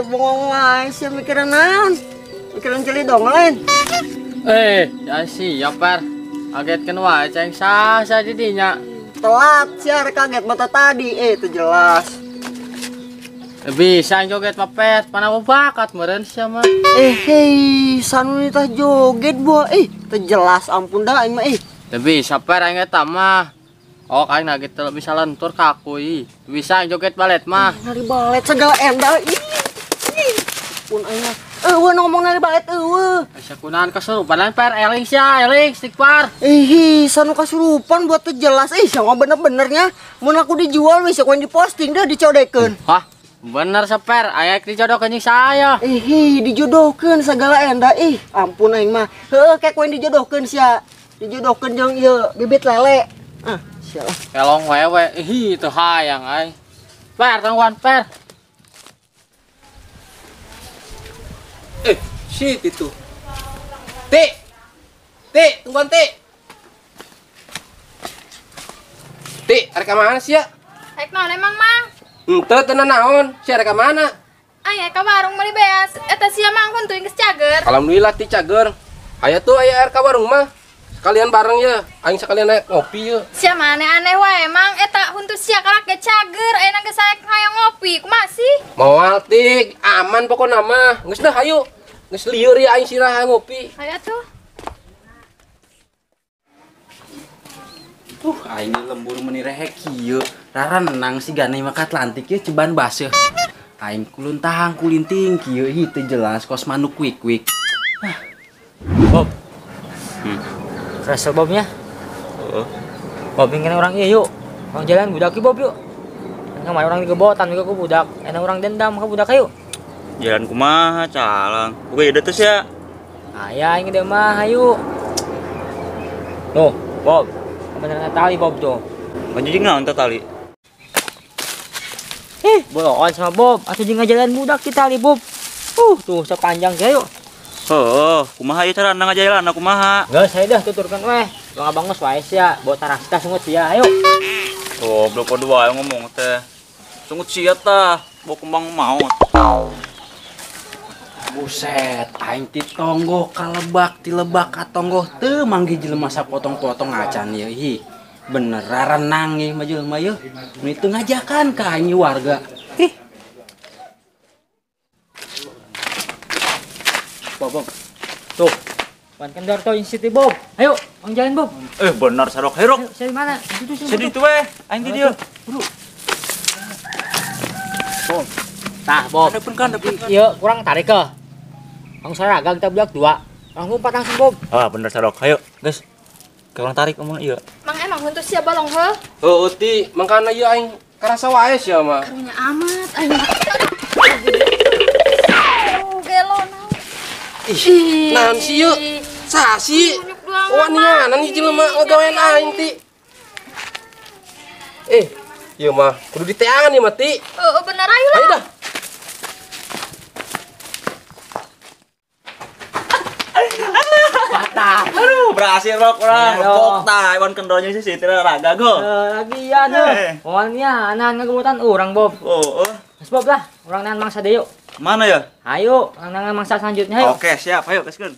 bongong lain sih mikiran naon? Mikiran celi dong lain. Ya siap per. Kaget kan wae ceng sah didinya. Telat siar kaget mata tadi. Itu jelas. Bisa joget mapet, pana mau bakat meureun sia mah. Hei, sanu ni tah joget buah. Teu jelas ampun dah aing mah Teu bisa per aing eta mah. Oh, kain lagi teu bisa lentur ka aku Bisa joget balet mah. Nari balet segala endah. Pun aing mah. Ngomong nari balet Asa kunaan kesurupan lain per eling sia, eling istighfar. Sanu kasurupan buat teu jelas. Sia mah bener-benernya mun aku dijual wis koin diposting dah dicodekeun. Hah? Bener seper, ayak dijodohkeun jeung saya. Dijodohkeun segala endah. Ampun aing mah. Kayak koin dijodohkeun sia. Dijodohkeun jeung ieu bibit lele. Sialah. Kelong wewe, teu hayang ai. Per, tangguhan per. Shit itu. Ti, tungguan Ti. Ti, arek mana sih ya? Rek naon emang mang? Henteu teu naon, si arek mana? Aya ka warung meuli beas. Eta sia mang huntuing geus cager. Alhamdulillah Ti cager. Aya tuh aya arek ka warung mah. Sekalian bareng ya, aing sekalian naik ngopi ya. Sia mah aneh wae emang eta huntu sia kalak ge cager. Ayeuna geus saek hayang ngopi. Kumaha sih? Moal Ti, aman pokona mah. Geus dah hayu. Geus lieur ya aing sirah ngopi. Aya tuh. Aing lembur meuni rehek kieu. Rarenang si ganai mah ka Atlantik ye ceban baseuh. Aing kulun tahang kulinting kieu teu jelas kos manuk kuik-kuik. Bob. Rasa Bobnya? Bob ingin orang iya yuk. Orang jalan budak yuk Bob yuk. Kan orang digebotan juga ku budak. Enak orang dendam ke budak yuk. Jalan kumaha calang. Oke, udah terus ya. Ayah ini deh mah ayo. Tuh, Bob. Bener tali Bob tuh. Anjing naon teh tali? Boloan sama Bob. Atuh jeung ngajalan budak di tali Bob. Tuh sepanjang ge yuk. Kumaha ieu cara ngajalan kumaha? Geus saya dah tuturkeun weh. Lu abang geus wae sia, bawa taras kita sungut sia, ayo. Belum podo wae ngomong teh. Sungut sia tah, bawa kembang maot. Buset, aing ti tonggo kalebak ti lebak ka tonggo teu manggi jelema sapotong-potong acan ieu. Bener rarenang ieu mah jelema ieu. Nu itu ngajakan ka aing warga. Bob. Tuh. Wan kendor tuh City Bob. Ayo, ang jalan Bob. Benar sarok herok. Saya mana? Sedih tuh weh, aing di dieu. Bob. Tah, Bob. Ieu kurang tarik ke. Ang saragag kita budak dua. Ang umpat langsung Bob. Bener sarok. Ayo, guys. Kurang tarik omong ieu. Mang emang huntu sia bolong heuh. Ti, mangkana ieu aing karasa wae sia mah. Karunya amat aing. Gelo naon. Naon sih yuk? Sasi. Wanianan ieu jelema ngagawean aing Ti. Ieu mah kudu diteangan ieu mah Ti. Bener ayo lah. Ayo dah. Berhasil rok orang. Lepok tah, wan kendornya sih teu raga go. Lagian heuh. Moalnya anan ngagebutan urang Bob. Geus Bob lah, urang nahan mangsa deui yuk. Mana ya? Ayo, urang nahan mangsa selanjutnya ayo. Oke, siap. Ayo gaskeun.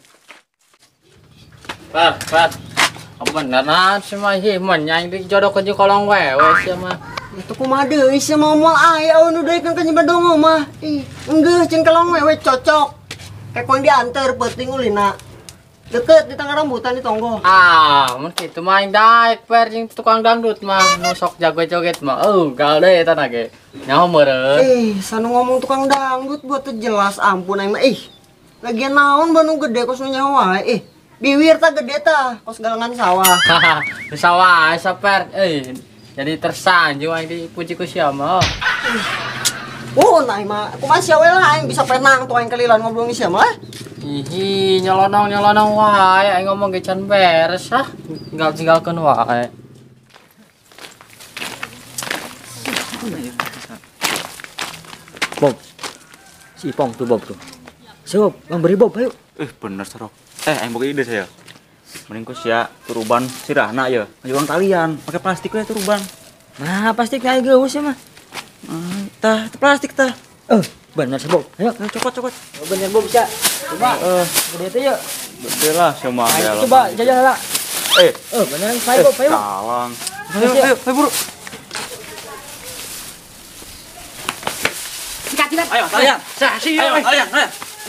Pat. Beneran sih mah ieu mah nyaing dijodohkeun jeung kolong wewe sia mah. Itu kumaha deui sia mah moal aya nu deui kan ka Badongo mah. Enggeus jeung kelong wewe cocok. Kayak koin diantar penting ulina. Deket di tengah rambutan di tonggo. Mun kitu mah aing daek per jeung tukang dangdut mah nu sok jago joget mah. Gal deui eta na ge. Nyaho meureun. Sanu ngomong tukang dangdut buat teu jelas ampun aing mah. Lagian naon banu gede kos nu nyaho wae. Biwir tah gede tah kos galengan sawah. Sawah saper. Jadi tersanjung aing dipuji ku sia mah. Nah mah kumaha sia we lah aing bisa penang tuh aing kalilan ngobrol sia mah. Nyelonong wae aing ngomong ge can beres lah. Tinggalkeun wae. Bob. Si Ipong tuh Bob tuh. Bob, memberi Bob ayo. Bener sarok. Aing boga ide saya. Mending ku sia turuban sirahna ya. Juang talian, pakai plastik we turuban. Nah, plastik kayak geus ya mah. Tah, plastik tah. Bener sih Bob. Ayo cokot. Bener Bob bisa. Coba. Gede itu yuk. Gede lah sama Ayo, coba jajan lah. Bener saya Bob, ayo. Kalang. Ayo buru. Ayo, kalian. Saksi ayo, kalian.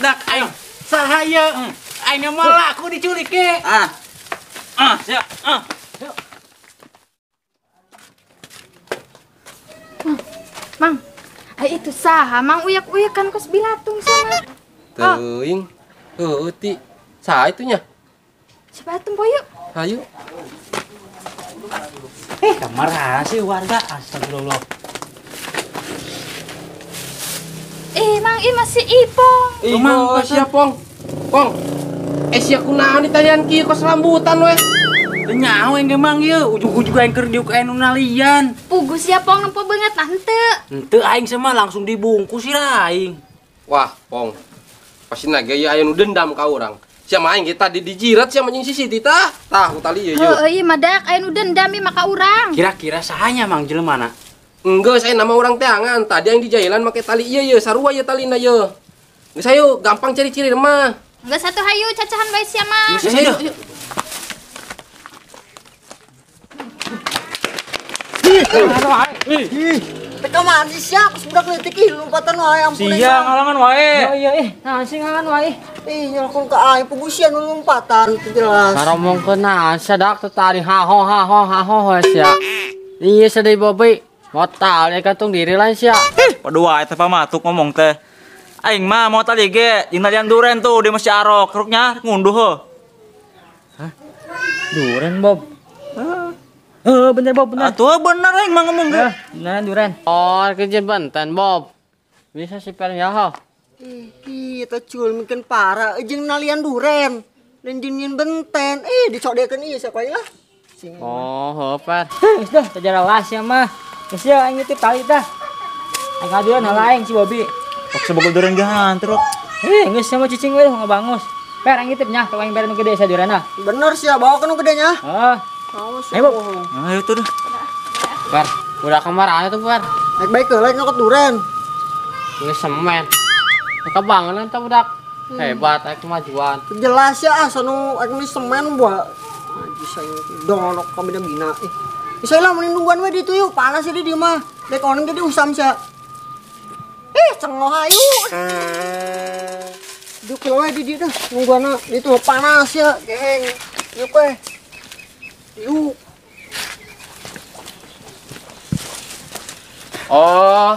Nak aing. Sahaya. Aing malah aku diculik ke. Siap. Mang, itu saha Mang uyak-uyak kan kos bilatung sana. Teuing. Ti. Saha itunya? Sebatung poyuk. Ayo. Kamar sih warga. Astagfirullah. Mang, masih Ipong. Mang, siap Pong. Pong. Sia kunaon ditalian kieu kos rambutan we. Nyaho yang emang ya, ujung-ujung aing keur diuk anu nalian. Pugu sia Pong nempo banget henteu. Henteu aing sama langsung dibungkus sih aing. Wah, Pong. Pasti naga ya aya nu dendam ka urang. Sia mah aing kita dijirat sia manjing sisi tita. Tah tali ieu. Heuh, madak aya nu dendam maka urang. Kira-kira sahanya mang jelemana? Enggeus saya nama orang teangan. Tadi yang di jailan make tali ieu sarua ieu talina ieu. Geus ayo gampang ciri-ciri mah. Enggak satu hayu cacahan bae sia mah. Geus ayo. Teka mandi siap, sudah kelitik lompatan wae ampun. Sia ngalangan wae. Iya, nah sing ngalan wae. Nyolong ke aing pugusian lompatan itu jelas. Karomong kena sadak tadi haho sia. Iya sedih bobi. Motal ya kantung diri lain sia. Waduh wae teh pamatuk ngomong teh. Aing mah mau tali ge, jeung nalian duren tuh di Masjid Arok, keruknya ngunduh heuh. Duren Bob. Bener Bob, bener. Atuh bener aing mah ngomong ge. Beneran duren. Oh kerja benten Bob. Bisa sih per ya ho. Kita cul mungkin parah, jeung nalian duren. Dan jeung benten, dicodekeun ieu siapa lah. Oh per. Geus dah, sejarah las ya mah. Geus ya aing nitip tali tah. Aing ngaduan hal aing si Bobi. Pak sebogol duren gahan terus. Geus sama cicing we ngabangus. Per aing nitip nya, kalau aing bare nu gede sa durana. Bener sih, bawa ke nu gedenya. Ayo Bob. Ayo tuh dah. Per. Udah kemarahan tuh per. Baik-baik ke lek ngokot duren. Ini semen. Kebangenan tuh budak. Hebat kemajuan. Jelas ya anu anu semen buat. Aji saya donok ka bina-bina. Saya lah menungguan we ditu yuk, panas di dieu mah. Dek orang jadi usam sia. Cengoh hayu. Duk we di dieu dah. Nungguana ditu panas ya, geng. Yuk we. Yuk. Oh.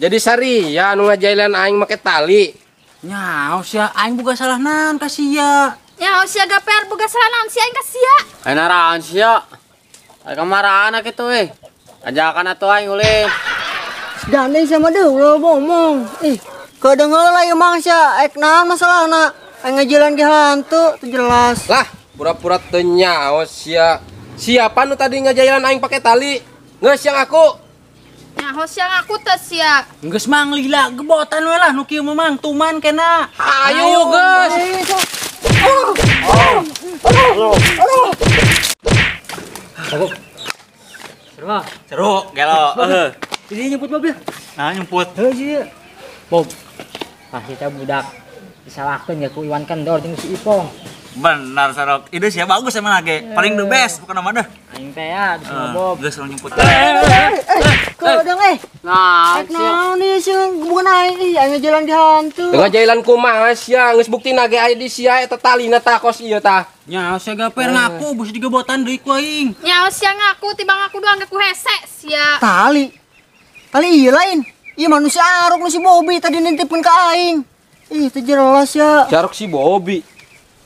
Jadi sari ya anu ngajailan aing make tali. Nyaho sia aing boga salah naon ka sia. Ya sia gaper boga salah naon sia aing ka sia. Enaran sia. Ay kemarahan kitu ajakan atuh aing ulin. Dandeng sama deuleuh ngomong. Kedengeul lah emang sia ek naon masalahna. Aing ngajalan ge hantu teu jelas. Lah, pura-pura teu nyaho sia. Siapa nu tadi ngajailan aing pakai tali? Geus yang aku. Ya sia ngaku teh sia. Geus mang lila gebotan we lah nu kieu memang tuman kena. Ayo geus. Seru gelo. Ini nyebut Bob ya. Nah nyemput. Sih. Bob. Kita budak disalahkeun ya ku Iwan Kendor jeung si Ipong. Benar Sarok. Ide sia bagus emang lagi. Paling the best bukan nama dah. Aing teh ya di sana Bob. Geus lu nyemput. Kedeng Nah, ek naon ieu sih bukan aing aing ngajalan ge hantu. Teu ngajailan kumaha sia? Geus buktina ge aya di sia eta talina tah kos ieu tah. Nyaho sia gaper ngaku bus digebotan deui ku aing. Ya sia ngaku tibang aku doang ku hese sia. Tali ieu lain. Ieu manusia arok nu si Bobi tadi nitipkeun ka aing. Teu jelas ya. Jarok si Bobi.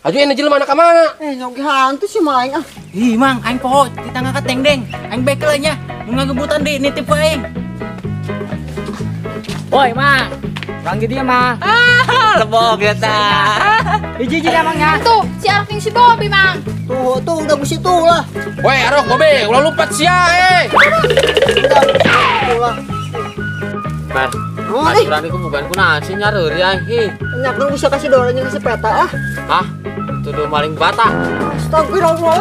Aju ene jelema ka mana? Nyok ge hantu si maing ah. Ih mang aing poho di tangga ka tengdeng. Aing bekel nya. Nu ngagebutan deui nitip ku aing. Woi, Mang. Bang gitu ya, Mang. Lebok ya tah. Hiji-hiji ya, Mang ya. Tuh, si Arok jeung si Bobi, Mang. Tuh udah besi tuh lah. Woi, Arok Bobi, ulah lupat sia Ulah. per. Aturan iku bukan kunaon sih nyareuri aing. Nyak bisa kasih dorong yang sepeta ah. Hah? Tuduh maling bata. Astagfirullah.